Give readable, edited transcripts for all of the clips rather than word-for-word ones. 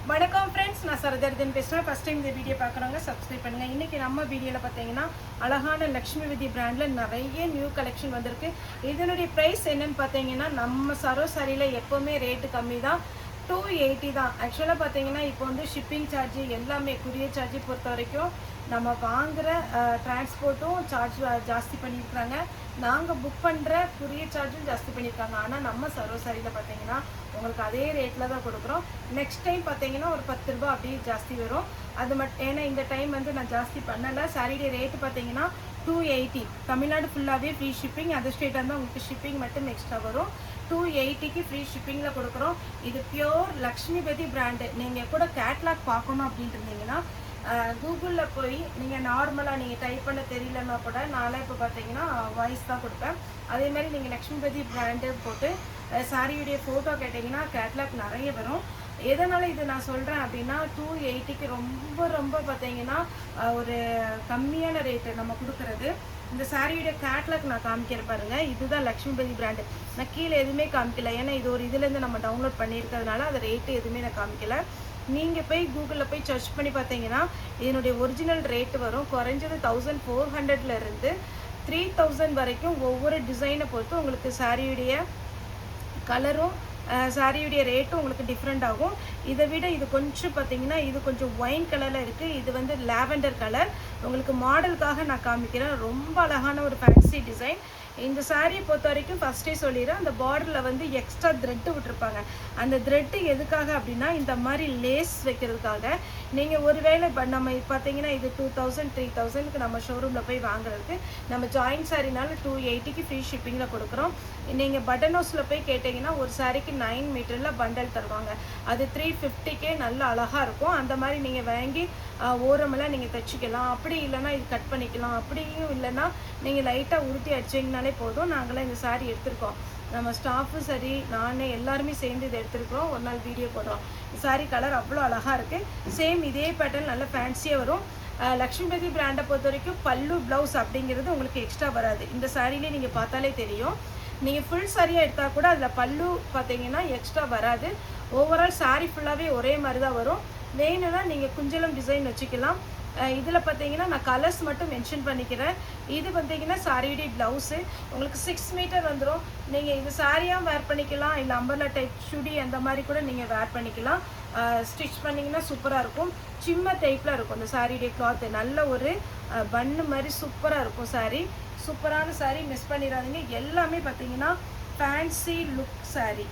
வணக்கம் ஃப்ரெண்ட்ஸ், நான் சரதர்தன் பேசுகிறேன். ஃபஸ்ட் டைம் இந்த வீடியோ பார்க்குறவங்க சப்ஸ்கிரைப் பண்ணுங்கள். இன்றைக்கி நம்ம வீடியோவில் பார்த்தீங்கன்னா அழகான லக்ஷ்மி விதி பிராண்டில் நிறைய நியூ கலெக்ஷன் வந்திருக்கு. இதனுடைய ப்ரைஸ் என்னன்னு பார்த்தீங்கன்னா நம்ம சரோசாரியில் எப்போவுமே ரேட்டு கம்மி தான், 280 தான். ஆக்சுவலாக பார்த்தீங்கன்னா இப்போ வந்து ஷிப்பிங் சார்ஜு எல்லாமே குரியர் சார்ஜு பொறுத்த வரைக்கும் நம்ம வாங்குகிற டிரான்ஸ்போர்ட்டும் சார்ஜ் ஜாஸ்தி பண்ணியிருக்கிறாங்க, நாங்கள் புக் பண்ணுற குரியர் சார்ஜும் ஜாஸ்தி பண்ணியிருக்காங்க. ஆனால் நம்ம சரோசாரியில் பார்த்தீங்கன்னா உங்களுக்கு அதே ரேட்டில் தான் கொடுக்குறோம். நெக்ஸ்ட் டைம் பார்த்தீங்கன்னா ஒரு 10 ரூபா அப்படியே ஜாஸ்தி வரும். அது மட்டும் ஏன்னா இந்த டைம் வந்து நான் ஜாஸ்தி பண்ணலை. சாரியுடைய ரேட்டு பார்த்தீங்கன்னா 280. தமிழ்நாடு ஃபுல்லாகவே ஃப்ரீ ஷிப்பிங், அதர் ஸ்டேட்டாக இருந்தால் உங்களுக்கு ஷிப்பிங் மட்டும் எக்ஸ்ட்ரா வரும். 280க்கு ஃப்ரீ ஷிப்பிங்கில் கொடுக்குறோம். இது பியோர் லக்ஷ்மிபதி பிராண்டு. நீங்கள் கூட கேட்லாக் பார்க்கணும் அப்படின்ட்டு இருந்தீங்கன்னா கூகுளில் போய் நீங்கள் நார்மலாக நீங்கள் டைப் பண்ண தெரியலன்னா கூட நான்லாம் இப்போ பார்த்தீங்கன்னா வாய்ஸ் தான் கொடுப்பேன். அதேமாதிரி நீங்கள் லக்ஷ்மிபதி பிராண்டு போட்டு சாரியுடைய ஃபோட்டோ கேட்டிங்கன்னா கேட்லாக் நிறைய வரும். எதனால் இது நான் சொல்கிறேன் அப்படின்னா 280க்கு ரொம்ப பார்த்தீங்கன்னா ஒரு கம்மியான ரேட்டு நம்ம கொடுக்குறது. இந்த சாரியுடைய கேட்லாக் நான் காமிக்கிற பாருங்க, இதுதான் லக்ஷ்மிபதி பிராண்டு. நான் கீழே எதுவுமே காமிக்கல, ஏன்னா இது ஒரு இதுலேருந்து நம்ம டவுன்லோட் பண்ணியிருக்கிறதுனால அது ரேட்டு எதுவுமே நான் காமிக்கல. நீங்கள் போய் கூகுளில் போய் சர்ச் பண்ணி பார்த்தீங்கன்னா இதனுடைய ஒரிஜினல் ரேட்டு வரும். குறைஞ்சது 1400 3000 வரைக்கும் ஒவ்வொரு டிசைனை பொறுத்து உங்களுக்கு சாரியுடைய கலரும் சாரியுடைய ரேட்டும் உங்களுக்கு டிஃப்ரெண்ட் ஆகும். இதை விட இது கொஞ்சம் பார்த்தீங்கன்னா இது கொஞ்சம் ஒயின் கலரில் இருக்குது. இது வந்து லாவெண்டர் கலர். உங்களுக்கு மாடலுக்காக நான் காமிக்கிறேன். ரொம்ப அழகான ஒரு ஃபேன்சி டிசைன். இந்த சாரியை பொறுத்த வரைக்கும் ஃபஸ்ட்டே சொல்லிடுறேன், அந்த பார்டரில் வந்து எக்ஸ்ட்ரா த்ரெட்டு விட்டுருப்பாங்க. அந்த த்ரெட்டு எதுக்காக அப்படின்னா இந்த மாதிரி லேஸ் வைக்கிறதுக்காக. நீங்கள் ஒருவேளை நம்ம பார்த்தீங்கன்னா இது 2000 3000க்கு நம்ம ஷோரூமில் போய் வாங்குறதுக்கு நம்ம ஜாயின்ட் சாரினால 280க்கு ஃப்ரீ ஷிப்பிங்கில் கொடுக்குறோம். நீங்கள் பட்டன் ஹவுஸில் போய் கேட்டிங்கன்னா ஒரு சாரிக்கு 9 மீட்டரில் பண்டல் தருவாங்க. அது 350க்கே நல்ல அழகாக இருக்கும். அந்த மாதிரி நீங்கள் வாங்கி ஓரமெல்லாம் நீங்கள் தைச்சிக்கலாம். அப்படி இல்லைன்னா இது கட் பண்ணிக்கலாம். அப்படியும் இல்லைன்னா நீங்கள் லைட்டாக உருட்டி அடிச்சிங்கனாலே போதும். நாங்களாம் இந்த சாரி எடுத்திருக்கோம், நம்ம ஸ்டாஃபும் சரி நானே எல்லாருமே சேர்ந்து இதை எடுத்துருக்குறோம். ஒரு நாள் வீடியோ போடுறோம். சாரி கலர் அவ்வளோ அழகாக இருக்குது. சேம் இதே பேட்டர்ன் நல்ல ஃபேன்சியாக வரும். லக்ஷ்மிபதி பிராண்டை பொறுத்த வரைக்கும் பல்லு ப்ளவுஸ் அப்படிங்கிறது உங்களுக்கு எக்ஸ்ட்ரா வராது. இந்த சாரிலே நீங்கள் பார்த்தாலே தெரியும். நீங்கள் ஃபுல் சாரியாக எடுத்தால் கூட அதில் பல்லு பார்த்தீங்கன்னா எக்ஸ்ட்ரா வராது. ஓவரால் சாரி ஃபுல்லாகவே ஒரே மாதிரி தான் வரும். வேணும்னா நீங்கள் குஞ்சலம் டிசைன் வச்சுக்கலாம். இதில் பார்த்தீங்கன்னா நான் கலர்ஸ் மட்டும் மென்ஷன் பண்ணிக்கிறேன். இது பார்த்தீங்கன்னா சாரியுடைய ப்ளவுஸு உங்களுக்கு 6 மீட்டர் வந்துடும். நீங்கள் இது சாரியாக வேர் பண்ணிக்கலாம், இல்லை அம்பர்லா டைப் சுடி அந்த மாதிரி கூட நீங்கள் வேர் பண்ணிக்கலாம். ஸ்டிச் பண்ணிங்கன்னா சூப்பராக இருக்கும். சின்ன டைப்பில் இருக்கும் இந்த சாரியுடைய கிளாத்து. நல்ல ஒரு பன்னு மாதிரி சூப்பராக இருக்கும் சாரி. சூப்பரான சாரி, மிஸ் பண்ணிடாதீங்க. எல்லாமே பார்த்தீங்கன்னா ஃபேன்சி லுக் சாரி.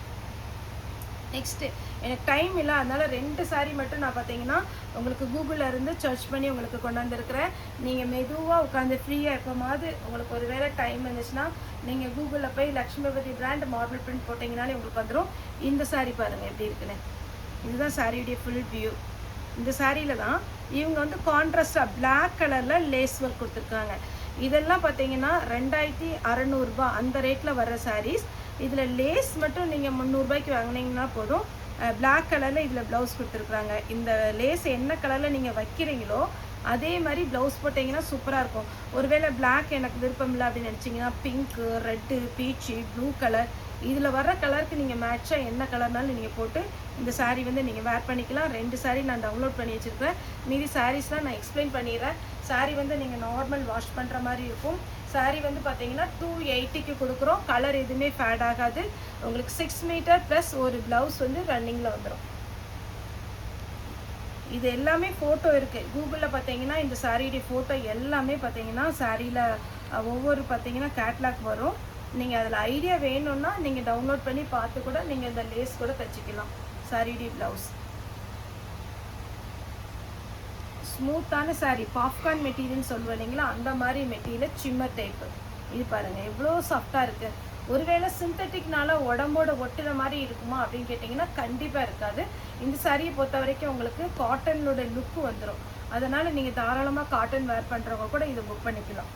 நெக்ஸ்ட்டு எனக்கு டைம் இல்லை, அதனால் 2 சாரி மட்டும் நான் பார்த்தீங்கன்னா உங்களுக்கு கூகுளில் இருந்து சர்ச் பண்ணி உங்களுக்கு கொண்டு வந்திருக்கிறேன். நீங்கள் மெதுவாக உட்காந்து ஃப்ரீயாக இருக்கும்போது உங்களுக்கு ஒரு வேளை டைம் இருந்துச்சுன்னா நீங்கள் கூகுளில் போய் லக்ஷ்மிபதி பிராண்ட் மார்பிள் பிரிண்ட் போட்டிங்கனாலே உங்களுக்கு வந்துடும். இந்த சாரி பாருங்கள் எப்படி இருக்குன்னு. இதுதான் சாரியுடைய ஃபுல் வியூ. இந்த சாரியில் தான் இவங்க வந்து கான்ட்ராஸ்டாக பிளாக் கலரில் லேஸ் ஒர்க் கொடுத்துருக்காங்க. இதெல்லாம் பார்த்தீங்கன்னா 2600 அந்த ரேட்டில் வர்ற சாரீஸ். இதில் லேஸ் மட்டும் நீங்கள் 300 ரூபாய்க்கு வாங்கினீங்கன்னா போதும். பிளாக் கலரில் இதில் ப்ளவுஸ் கொடுத்துருக்குறாங்க. இந்த லேஸ் என்ன கலரில் நீங்கள் வைக்கிறீங்களோ அதே மாதிரி ப்ளவுஸ் போட்டிங்கன்னா சூப்பராக இருக்கும். ஒருவேளை பிளாக் எனக்கு விருப்பம் இல்லை அப்படின்னு நினச்சிங்கன்னா pink, red, beach, blue colour, இதில் வர்ற கலருக்கு நீங்கள் மேட்சாக என்ன கலர்னாலும் நீங்கள் போட்டு இந்த சாரீ வந்து நீங்கள் வேர் பண்ணிக்கலாம். 2 சாரீ நான் டவுன்லோட் பண்ணி வச்சுருக்கேன். மீதி சாரீஸ்லாம் நான் எக்ஸ்பிளைன் பண்ணிடுறேன். சாரீ வந்து நீங்கள் நார்மல் வாஷ் பண்ணுற மாதிரி இருக்கும். சாரீ வந்து பார்த்தீங்கன்னா 280க்கு கொடுக்குறோம். கலர் எதுவுமே ஃபேட் ஆகாது. உங்களுக்கு 6 மீட்டர் ப்ளஸ் ஒரு ப்ளவுஸ் வந்து ரன்னிங்கில் வந்துடும். இது எல்லாமே ஃபோட்டோ இருக்குது கூகுளில் பார்த்தீங்கன்னா. இந்த சாரியுடைய ஃபோட்டோ எல்லாமே பார்த்தீங்கன்னா சாரியில் ஒவ்வொரு பார்த்தீங்கன்னா கேட்லாக் வரும். நீங்கள் அதில் ஐடியா வேணும்னா நீங்கள் டவுன்லோட் பண்ணி பார்த்து கூட நீங்கள் இந்த லேஸ் கூட தைச்சிக்கலாம். சாரியுடைய ப்ளவுஸ் ஸ்மூத்தான சாரி, பாப்கார்ன் மெட்டீரியல்னு சொல்லுவேன் இல்லைங்களா, அந்த மாதிரி மெட்டீரியல் சிம்மர் டைப்பு. இது பாருங்கள் எவ்வளோ சாஃப்டாக இருக்குது. ஒருவேளை சிந்தட்டிக்னால உடம்போட ஒட்டுற மாதிரி இருக்குமா அப்படின்னு கேட்டிங்கன்னா கண்டிப்பாக இருக்காது. இந்த சாரியை பொறுத்த வரைக்கும் உங்களுக்கு காட்டனோட லுக்கு வந்துடும். அதனால் நீங்கள் தாராளமாக காட்டன் வேர் பண்ணுறவங்க கூட இதை புக் பண்ணிக்கலாம்.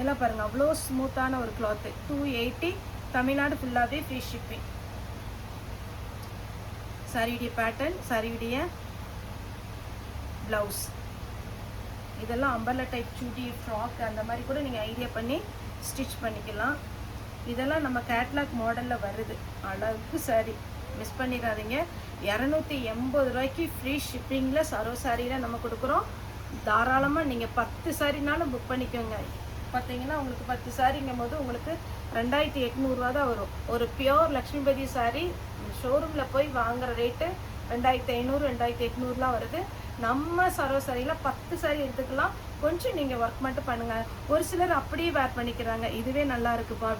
எல்லாம் பாருங்கள் அவ்வளோ ஸ்மூத்தான ஒரு கிளாத்து. 280 தமிழ்நாடு ஃபுல்லாகவே ஃப்ரீ ஷிப்பிங். சாரியுடைய பேட்டர்ன், சாரியுடைய ப்ளவுஸ், இதெல்லாம் அம்பர்லா டைப் சுடி, ஃப்ராக் அந்த மாதிரி கூட நீங்கள் ஐடியா பண்ணி ஸ்டிச் பண்ணிக்கலாம். இதெல்லாம் நம்ம கேட்லாக் மாடலில் வருது. அழகு சாரி. மிஸ் பண்ணிடாதீங்க. 280 ரூபாய்க்கு ஃப்ரீ ஷிப்பிங்கில் சரோ சாரியில் நம்ம கொடுக்குறோம். தாராளமாக நீங்கள் 10 சாரினாலும் புக் பண்ணிக்கோங்க. பார்த்தீங்கன்னா உங்களுக்கு 10 சாரிங்கும் போது உங்களுக்கு 2800 தான் வரும். ஒரு பியோர் லக்ஷ்மிபதி சாரி ஷோரூமில் போய் வாங்குகிற ரேட்டு 2500 2800 வருது. நம்ம சரோ சாரியில் 10 சாரி எடுத்துக்கலாம். கொஞ்சம் நீங்கள் ஒர்க் மட்டும் பண்ணுங்கள். ஒரு சிலர் அப்படியே வேர் பண்ணிக்கிறாங்க, இதுவே நல்லா இருக்குப்பா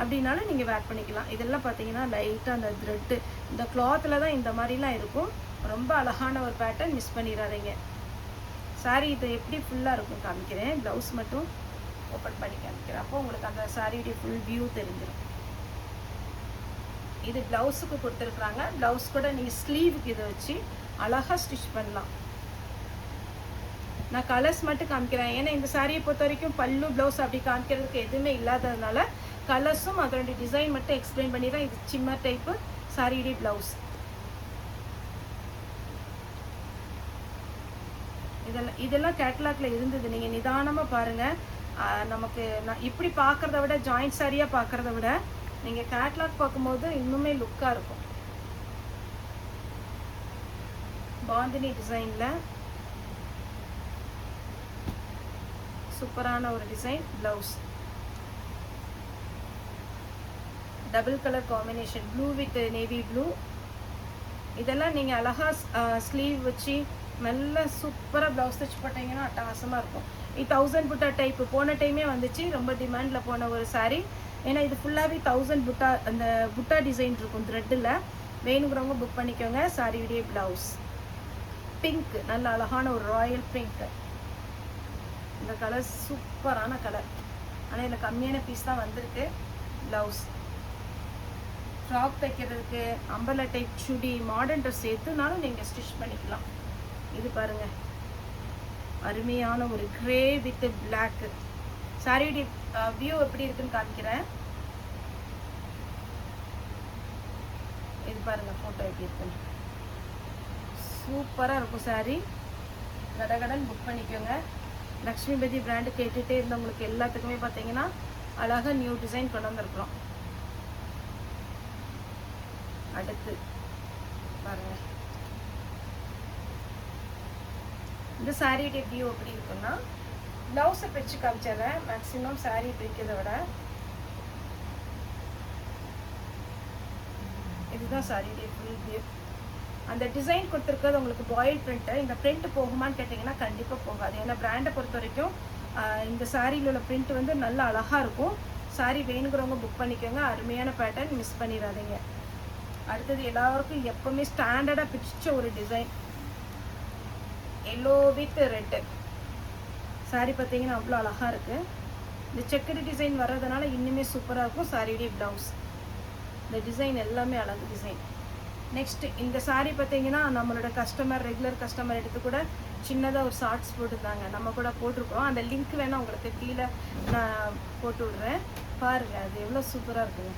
அப்படின்னாலும் நீங்கள் வேர் பண்ணிக்கலாம். இதெல்லாம் பார்த்தீங்கன்னா லைட்டாக அந்த த்ரெட்டு இந்த கிளாத்தில் தான் இந்த மாதிரிலாம் இருக்கும். ரொம்ப அழகான ஒரு பேட்டர்ன், மிஸ் பண்ணிடாதீங்க. சாரி இது எப்படி ஃபுல்லாக இருக்கும் காமிக்கிறேன். ப்ளவுஸ் மட்டும் ஓப்பன் பண்ணி காமிக்கிறேன். அப்போ உங்களுக்கு அந்த சாரியுடைய ஃபுல் வியூ தெரிஞ்சிடும். இது ப்ளவுஸுக்கு கொடுத்துருக்குறாங்க. ப்ளவுஸ் கூட நீங்கள் ஸ்லீவுக்கு இதை வச்சு அழகாக ஸ்டிச் பண்ணலாம். நான் கலர்ஸ் மட்டும் காமிக்கிறேன். ஏன்னா இந்த சாரியை பொறுத்த வரைக்கும் பல்லு ப்ளவுஸ் அப்படி காமிக்கிறதுக்கு எதுவுமே இல்லாததுனால கலர்ஸும் அதோடைய டிசைன் மட்டும் எக்ஸ்பிளைன் பண்ணி தான். இது சிம்மர் டைப்பு சாரியுடைய ப்ளவுஸ். இதெல்லாம் கேட்லாக்ல இருந்தது. நீங்கள் நிதானமாக பாருங்கள். நமக்கு நான் இப்படி பார்க்குறத விட ஜாயிண்ட் சாரியாக பார்க்குறத விட நீங்கள் கேட்லாக் பார்க்கும்போது இன்னுமே லுக்காக இருக்கும். பாந்தினி டிசைனில் சூப்பரான ஒரு design. Blouse double colour combination, blue with navy blue. இதெல்லாம் நீங்கள் அழகாக ஸ்லீவ் வச்சு நல்ல சூப்பராக ப்ளவுஸ் தைச்சு போட்டிங்கன்னா அட்டகாசமாக இருக்கும். இது 1000 புட்டா டைப்பு போன டைமே வந்துச்சு, ரொம்ப டிமாண்டில் போன ஒரு சாரீ. ஏன்னா இது ஃபுல்லாகவே 1000 புட்டா, அந்த புட்டா டிசைன் இருக்கும் த்ரெட்டில். வேணுங்கிறவங்க புக் பண்ணிக்கோங்க. சாரியுடைய ப்ளவுஸ் பிங்க், நல்ல அழகான ஒரு ராயல் பிங்க். இந்த கலர் சூப்பரான கலர். ஆனால் இதில் கம்மியான பீஸ் தான் வந்திருக்கு. ப்ளவுஸ் ஃப்ராக் தைக்கிறதுக்கு, அம்பர்லா டைப் சுடி, மாடர்ன் ட்ரெஸ் சேர்த்துனாலும் நீங்கள் ஸ்டிச் பண்ணிக்கலாம். இது பாருங்கள், அருமையான ஒரு கிரே வித் பிளாக். சாரியுடைய வியூ எப்படி இருக்குன்னு காமிக்கிறேன். இது பாருங்கள் ஃபோட்டோ எப்படி இருக்குன்னு. சூப்பராக இருக்கும் சாரி. கடகடன் புக் பண்ணிக்கோங்க. லக்ஷ்மிபதி பிராண்டு கேட்டுகிட்டே இருந்தவங்களுக்கு எல்லாத்துக்குமே பார்த்தீங்கன்னா அழகாக நியூ டிசைன் கொண்டு வந்திருக்கிறோம். அடுத்து பாருங்க, இந்த சாரியுடைய வியூ எப்படி இருக்குன்னா, ப்ளவுஸை பிரித்து காமிச்சிடுறேன். மேக்ஸிமம் சாரி பிரிக்கிறத விட இதுதான் சாரியுடைய ஃபுல் வியூ. அந்த டிசைன் கொடுத்துருக்கிறது உங்களுக்கு பாயில் பிரிண்ட்டு. இந்த பிரிண்ட் போகுமான்னு கேட்டிங்கன்னா கண்டிப்பாக போகாது. ஏன்னா பிராண்டை பொறுத்த வரைக்கும் இந்த சாரியில் உள்ள பிரிண்ட் வந்து நல்லா அழகாக இருக்கும். சாரி வேணுங்கிறவங்க புக் பண்ணிக்கோங்க. அருமையான பேட்டர்ன், மிஸ் பண்ணிடாதீங்க. அடுத்தது எல்லாருக்கும் எப்போவுமே ஸ்டாண்டர்டாக பிடிச்ச ஒரு design, yellow with red. Sorry பார்த்தீங்கன்னா அவ்வளோ அழகாக இருக்குது. இந்த செக்குடு டிசைன் வர்றதுனால இன்னுமே சூப்பராக இருக்கும். சாரியுடைய ப்ளவுஸ், இந்த டிசைன் எல்லாமே அழகு டிசைன். நெக்ஸ்ட் இந்த சாரீ பார்த்தீங்கன்னா நம்மளோட கஸ்டமர், ரெகுலர் கஸ்டமர் எடுத்து கூட சின்னதாக ஒரு ஷார்ட்ஸ் போட்டுருந்தாங்க. நம்ம கூட போட்டிருக்கோம். அந்த லிங்க் வேணால் உங்களுக்கு கீழே நான் போட்டு விட்றேன். பாருங்கள், அது எவ்வளோ சூப்பராக இருக்குங்க.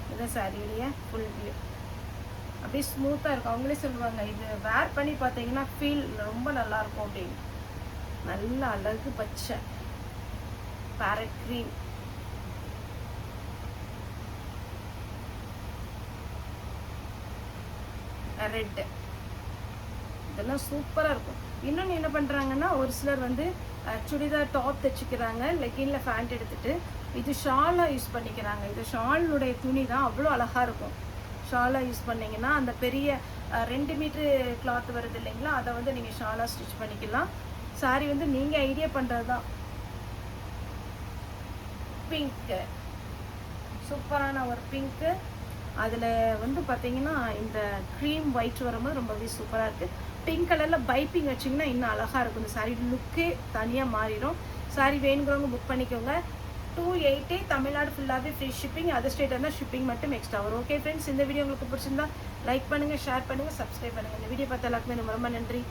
இதுதான் சாரியுடைய ஃபுல் வியூ. அப்படியே ஸ்மூத்தாக இருக்கும். அவங்களே சொல்லுவாங்க, இது வேர் பண்ணி பார்த்தீங்கன்னா ஃபீல் ரொம்ப நல்லாயிருக்கும் அப்படின்னு. நல்ல அழகு பச்சை பேரட் க்ரீன். ரெட்டு, இதெல்லாம் சூப்பராக இருக்கும். இன்னொன்று என்ன பண்ணுறாங்கன்னா, ஒரு சிலர் வந்து சுடிதார் டாப் தைச்சிக்கிறாங்க, லெகின்ல ஃபேண்ட் எடுத்துகிட்டு இது ஷாலாக யூஸ் பண்ணிக்கிறாங்க. இது ஷாலுடைய துணி தான் அவ்வளோ அழகாக இருக்கும். ஷாலாக யூஸ் பண்ணிங்கன்னா அந்த பெரிய 2 மீட்ரு கிளாத் வருது இல்லைங்களா, அதை வந்து நீங்கள் ஷாலாக ஸ்டிச் பண்ணிக்கலாம். சாரி வந்து நீங்கள் ஐடியா பண்ணுறது தான். பிங்க்கு, சூப்பரான ஒரு பிங்க்கு. அதில் வந்து பார்த்தீங்கன்னா இந்த க்ரீம் ஒயிட் வரும்போது ரொம்பவே சூப்பராக இருக்குது. பிங்க் கலரில் பைப்பிங் வச்சிங்கன்னா இன்னும் அழகாக இருக்கும். இந்த சாரி லுக்கே தனியாக மாறிடும். சாரி வேணுங்கிறவங்க புக் பண்ணிக்கோங்க. 280 தமிழ்நாடு ஃபுல்லாகவே ஃப்ரீ ஷிப்பிங். அதர் ஸ்டேட் இருந்தால் ஷிப்பிங் மட்டும் எக்ஸ்ட்ரா வரும். ஓகே ஃப்ரெண்ட்ஸ், இந்த வீடியோ உங்களுக்கு பிடிச்சிருந்தா லைக் பண்ணுங்கள், ஷேர் பண்ணுங்கள், சப்ஸ்கிரைப் பண்ணுங்கள். இந்த வீடியோ பார்த்த எல்லாருக்குமே ரொம்ப ரொம்ப நன்றி.